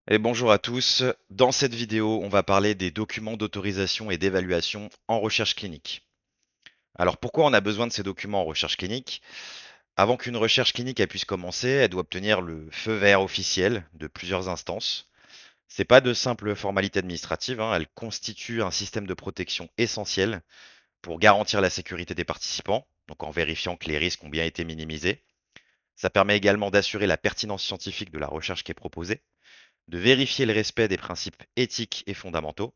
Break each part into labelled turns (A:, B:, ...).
A: Et bonjour à tous. Dans cette vidéo, on va parler des documents d'autorisation et d'évaluation en recherche clinique. Alors pourquoi on a besoin de ces documents en recherche clinique? Avant qu'une recherche clinique elle puisse commencer, elle doit obtenir le feu vert officiel de plusieurs instances. C'est pas de simples formalités administratives, hein, elles constituent un système de protection essentiel pour garantir la sécurité des participants, donc en vérifiant que les risques ont bien été minimisés. Ça permet également d'assurer la pertinence scientifique de la recherche qui est proposée, de vérifier le respect des principes éthiques et fondamentaux,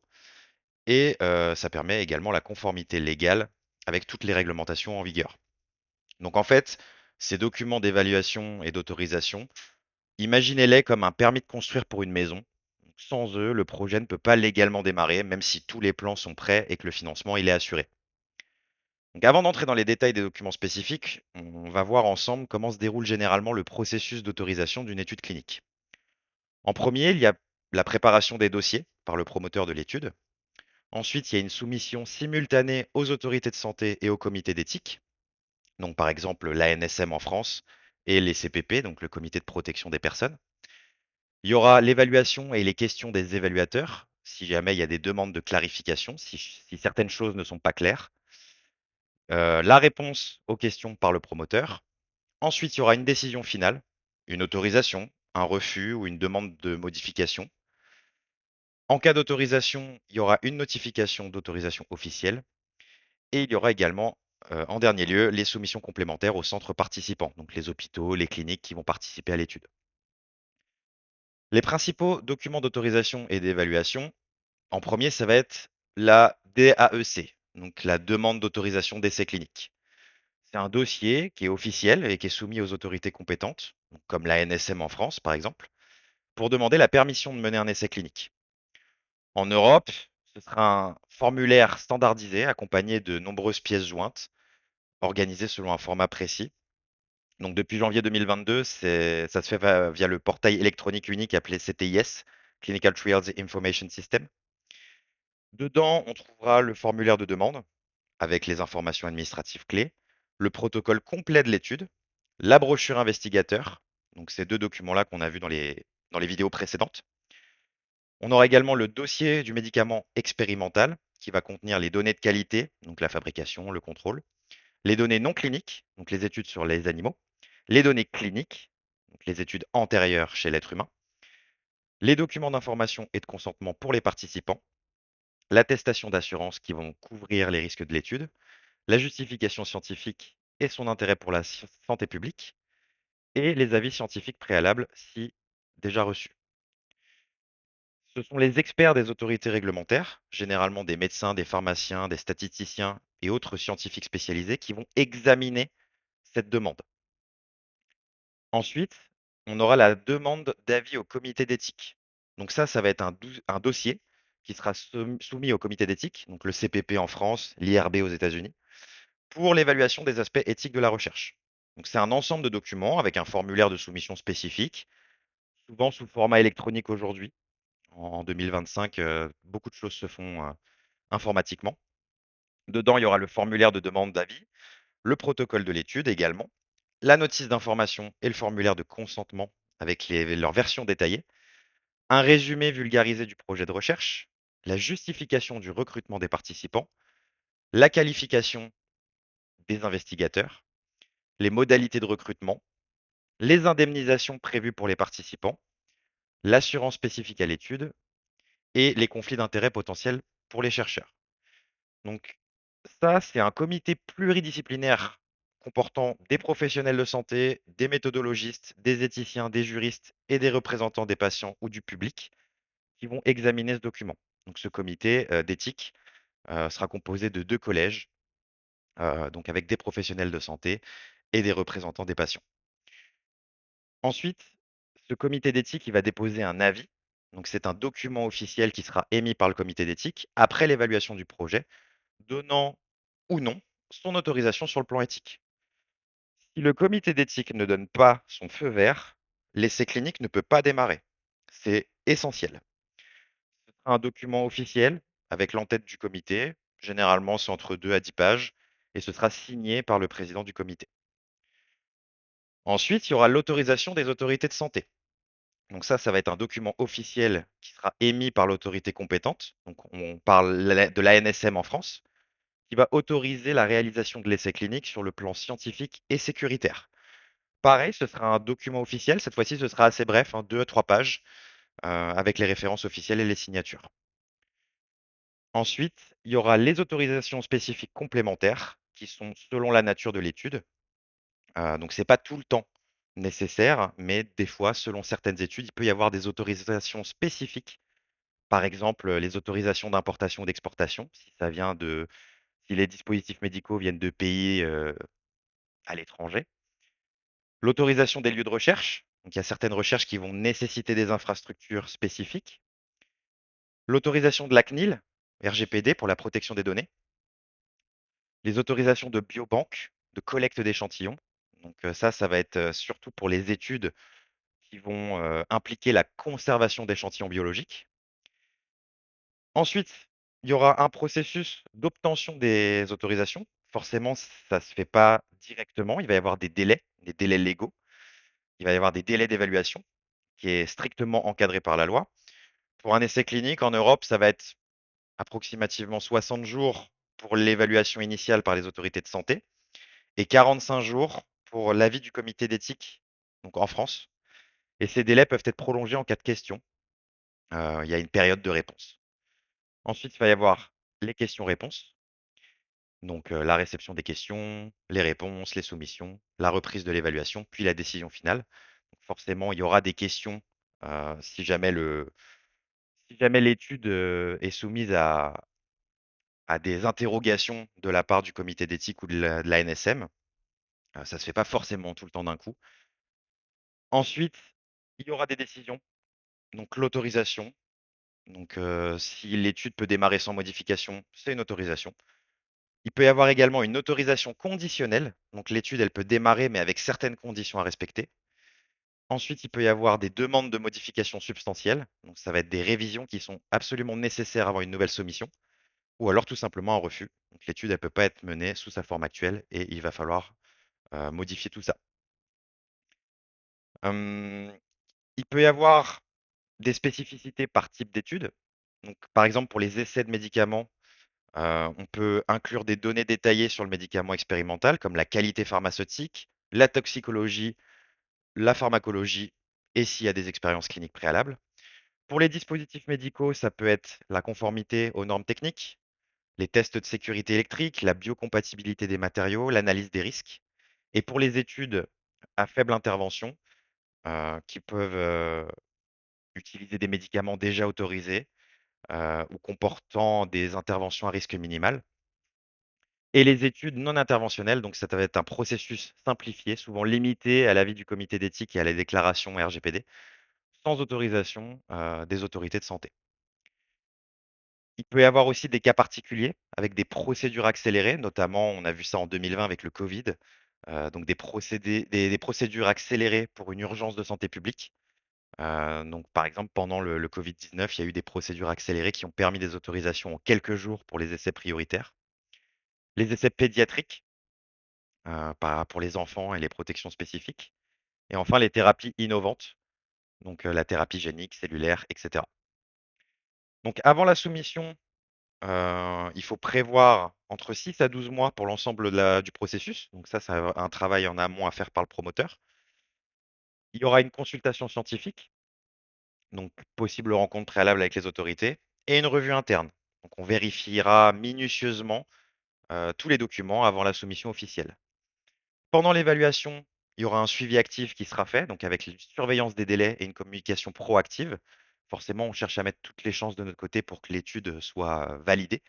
A: et ça permet également la conformité légale avec toutes les réglementations en vigueur. Donc en fait, ces documents d'évaluation et d'autorisation, imaginez-les comme un permis de construire pour une maison. Sans eux, le projet ne peut pas légalement démarrer, même si tous les plans sont prêts et que le financement il est assuré. Donc avant d'entrer dans les détails des documents spécifiques, on va voir ensemble comment se déroule généralement le processus d'autorisation d'une étude clinique. En premier, il y a la préparation des dossiers par le promoteur de l'étude. Ensuite, il y a une soumission simultanée aux autorités de santé et au comité d'éthique, donc par exemple l'ANSM en France et les CPP, donc le comité de protection des personnes. Il y aura l'évaluation et les questions des évaluateurs, si jamais il y a des demandes de clarification, si certaines choses ne sont pas claires. La réponse aux questions par le promoteur. Ensuite, il y aura une décision finale, une autorisation, un refus ou une demande de modification. En cas d'autorisation, il y aura une notification d'autorisation officielle. Et il y aura également, en dernier lieu, les soumissions complémentaires aux centres participants, donc les hôpitaux, les cliniques qui vont participer à l'étude. Les principaux documents d'autorisation et d'évaluation, en premier, ça va être la DAEC, donc la demande d'autorisation d'essai clinique. C'est un dossier qui est officiel et qui est soumis aux autorités compétentes, donc comme la NSM en France par exemple, pour demander la permission de mener un essai clinique. En Europe, ce sera un formulaire standardisé accompagné de nombreuses pièces jointes, organisées selon un format précis. Donc depuis janvier 2022, ça se fait via le portail électronique unique appelé CTIS, Clinical Trials Information System. Dedans, on trouvera le formulaire de demande avec les informations administratives clés, le protocole complet de l'étude, la brochure investigateur, donc ces deux documents-là qu'on a vus dans les vidéos précédentes. On aura également le dossier du médicament expérimental qui va contenir les données de qualité, donc la fabrication, le contrôle, les données non cliniques, donc les études sur les animaux, les données cliniques, donc les études antérieures chez l'être humain, les documents d'information et de consentement pour les participants, l'attestation d'assurance qui vont couvrir les risques de l'étude, la justification scientifique et son intérêt pour la santé publique, et les avis scientifiques préalables si déjà reçus. Ce sont les experts des autorités réglementaires, généralement des médecins, des pharmaciens, des statisticiens et autres scientifiques spécialisés, qui vont examiner cette demande. Ensuite, on aura la demande d'avis au comité d'éthique. Donc ça va être un dossier qui sera soumis au comité d'éthique, donc le CPP en France, l'IRB aux États-Unis, pour l'évaluation des aspects éthiques de la recherche. Donc c'est un ensemble de documents avec un formulaire de soumission spécifique, souvent sous format électronique aujourd'hui. En 2025, beaucoup de choses se font informatiquement. Dedans, il y aura le formulaire de demande d'avis, le protocole de l'étude également, la notice d'information et le formulaire de consentement avec leurs versions détaillées, un résumé vulgarisé du projet de recherche, la justification du recrutement des participants, la qualification des investigateurs, les modalités de recrutement, les indemnisations prévues pour les participants, l'assurance spécifique à l'étude et les conflits d'intérêts potentiels pour les chercheurs. Donc ça, c'est un comité pluridisciplinaire comportant des professionnels de santé, des méthodologistes, des éthiciens, des juristes et des représentants des patients ou du public qui vont examiner ce document. Donc ce comité d'éthique sera composé de deux collèges, donc avec des professionnels de santé et des représentants des patients. Ensuite, ce comité d'éthique, il va déposer un avis. Donc c'est un document officiel qui sera émis par le comité d'éthique après l'évaluation du projet, donnant ou non son autorisation sur le plan éthique. Si le comité d'éthique ne donne pas son feu vert, l'essai clinique ne peut pas démarrer. C'est essentiel. Ce sera un document officiel avec l'entête du comité. Généralement, c'est entre 2 à 10 pages et ce sera signé par le président du comité. Ensuite, il y aura l'autorisation des autorités de santé. Donc ça va être un document officiel qui sera émis par l'autorité compétente. Donc on parle de l'ANSM en France, qui va autoriser la réalisation de l'essai clinique sur le plan scientifique et sécuritaire. Pareil, ce sera un document officiel. Cette fois-ci, ce sera assez bref, hein, 2 à 3 pages, avec les références officielles et les signatures. Ensuite, il y aura les autorisations spécifiques complémentaires qui sont selon la nature de l'étude. Donc c'est pas tout le temps nécessaire, mais des fois, selon certaines études, il peut y avoir des autorisations spécifiques. Par exemple, les autorisations d'importation ou d'exportation, si les dispositifs médicaux viennent de pays, à l'étranger. L'autorisation des lieux de recherche, donc il y a certaines recherches qui vont nécessiter des infrastructures spécifiques. L'autorisation de la CNIL, RGPD pour la protection des données. Les autorisations de biobanques, de collecte d'échantillons. Donc ça va être surtout pour les études qui vont impliquer la conservation d'échantillons biologiques. Ensuite, il y aura un processus d'obtention des autorisations. Forcément, ça ne se fait pas directement. Il va y avoir des délais légaux. Il va y avoir des délais d'évaluation qui est strictement encadré par la loi. Pour un essai clinique en Europe, ça va être approximativement 60 jours pour l'évaluation initiale par les autorités de santé et 45 jours pour l'avis du comité d'éthique, donc en France. Et ces délais peuvent être prolongés en cas de question. Il y a une période de réponse. Ensuite, il va y avoir les questions-réponses, donc la réception des questions, les réponses, les soumissions, la reprise de l'évaluation, puis la décision finale. Donc forcément, il y aura des questions si jamais l'étude est soumise à des interrogations de la part du comité d'éthique ou de la NSM. Ça ne se fait pas forcément tout le temps d'un coup. Ensuite, il y aura des décisions, donc l'autorisation. Donc, si l'étude peut démarrer sans modification, c'est une autorisation. Il peut y avoir également une autorisation conditionnelle. Donc, l'étude, elle peut démarrer, mais avec certaines conditions à respecter. Ensuite, il peut y avoir des demandes de modification substantielle. Donc, ça va être des révisions qui sont absolument nécessaires avant une nouvelle soumission, ou alors tout simplement un refus. Donc, l'étude, elle ne peut pas être menée sous sa forme actuelle et il va falloir modifier tout ça. Hum, il peut y avoir des spécificités par type d'étude. Donc, par exemple, pour les essais de médicaments, on peut inclure des données détaillées sur le médicament expérimental, comme la qualité pharmaceutique, la toxicologie, la pharmacologie et s'il y a des expériences cliniques préalables. Pour les dispositifs médicaux, ça peut être la conformité aux normes techniques, les tests de sécurité électrique, la biocompatibilité des matériaux, l'analyse des risques. Et pour les études à faible intervention, qui peuvent utiliser des médicaments déjà autorisés ou comportant des interventions à risque minimal. Et les études non interventionnelles, donc ça va être un processus simplifié, souvent limité à l'avis du comité d'éthique et à la déclaration RGPD, sans autorisation des autorités de santé. Il peut y avoir aussi des cas particuliers avec des procédures accélérées, notamment on a vu ça en 2020 avec le Covid, donc des procédures accélérées pour une urgence de santé publique. Donc par exemple, pendant le Covid-19, il y a eu des procédures accélérées qui ont permis des autorisations en quelques jours pour les essais prioritaires. Les essais pédiatriques, pour les enfants et les protections spécifiques. Et enfin, les thérapies innovantes, donc la thérapie génique, cellulaire, etc. Donc avant la soumission, il faut prévoir entre 6 à 12 mois pour l'ensemble du processus. Donc ça, c'est un travail en amont à faire par le promoteur. Il y aura une consultation scientifique, donc possible rencontre préalable avec les autorités, et une revue interne. Donc on vérifiera minutieusement tous les documents avant la soumission officielle. Pendant l'évaluation, il y aura un suivi actif qui sera fait, donc avec une surveillance des délais et une communication proactive. Forcément, on cherche à mettre toutes les chances de notre côté pour que l'étude soit validée,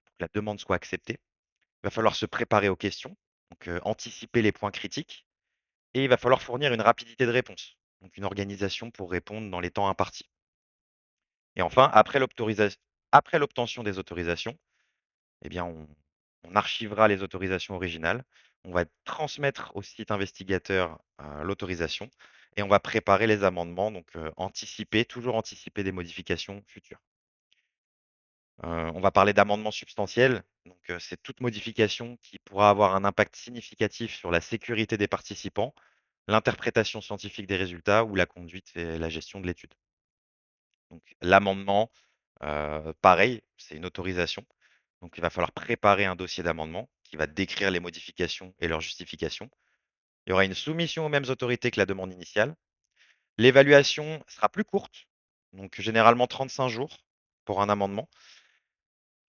A: pour que la demande soit acceptée. Il va falloir se préparer aux questions, donc anticiper les points critiques, et il va falloir fournir une rapidité de réponse, donc une organisation pour répondre dans les temps impartis. Et enfin, après l'obtention des autorisations, eh bien, on archivera les autorisations originales. On va transmettre au site investigateur l'autorisation et on va préparer les amendements, donc toujours anticiper des modifications futures. On va parler d'amendements substantiels. Donc, c'est toute modification qui pourra avoir un impact significatif sur la sécurité des participants l'interprétation scientifique des résultats ou la conduite et la gestion de l'étude. Donc l'amendement, pareil, c'est une autorisation. Donc il va falloir préparer un dossier d'amendement qui va décrire les modifications et leurs justifications. Il y aura une soumission aux mêmes autorités que la demande initiale. L'évaluation sera plus courte, donc généralement 35 jours pour un amendement.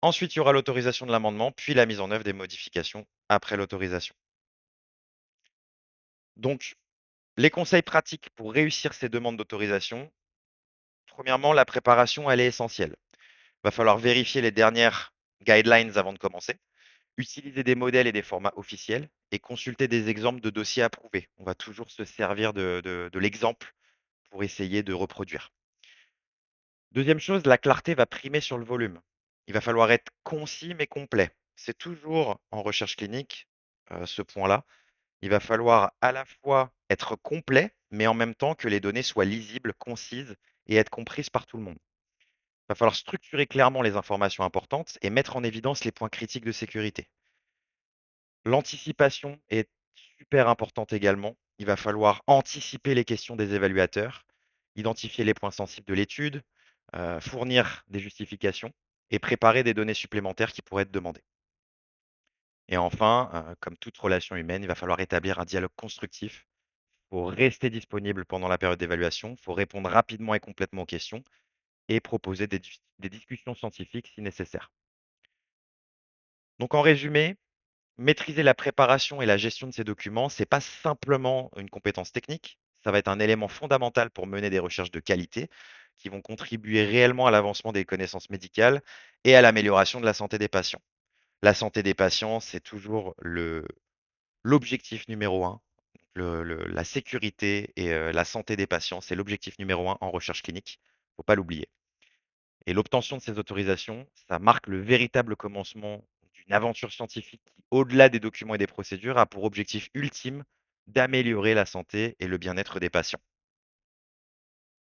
A: Ensuite, il y aura l'autorisation de l'amendement, puis la mise en œuvre des modifications après l'autorisation. Donc, les conseils pratiques pour réussir ces demandes d'autorisation, premièrement, la préparation, elle est essentielle. Il va falloir vérifier les dernières guidelines avant de commencer, utiliser des modèles et des formats officiels et consulter des exemples de dossiers approuvés. On va toujours se servir de l'exemple pour essayer de reproduire. Deuxième chose, la clarté va primer sur le volume. Il va falloir être concis mais complet. C'est toujours en recherche clinique, ce point-là. Il va falloir à la fois être complet, mais en même temps que les données soient lisibles, concises et être comprises par tout le monde. Il va falloir structurer clairement les informations importantes et mettre en évidence les points critiques de sécurité. L'anticipation est super importante également. Il va falloir anticiper les questions des évaluateurs, identifier les points sensibles de l'étude, fournir des justifications et préparer des données supplémentaires qui pourraient être demandées. Et enfin, comme toute relation humaine, il va falloir établir un dialogue constructif. Il faut rester disponible pendant la période d'évaluation, il faut répondre rapidement et complètement aux questions et proposer des discussions scientifiques si nécessaire. Donc en résumé, maîtriser la préparation et la gestion de ces documents, c'est pas simplement une compétence technique, ça va être un élément fondamental pour mener des recherches de qualité qui vont contribuer réellement à l'avancement des connaissances médicales et à l'amélioration de la santé des patients. La santé des patients, c'est toujours l'objectif numéro un. La sécurité et la santé des patients, c'est l'objectif numéro un en recherche clinique. Il ne faut pas l'oublier. Et l'obtention de ces autorisations, ça marque le véritable commencement d'une aventure scientifique qui, au-delà des documents et des procédures, a pour objectif ultime d'améliorer la santé et le bien-être des patients.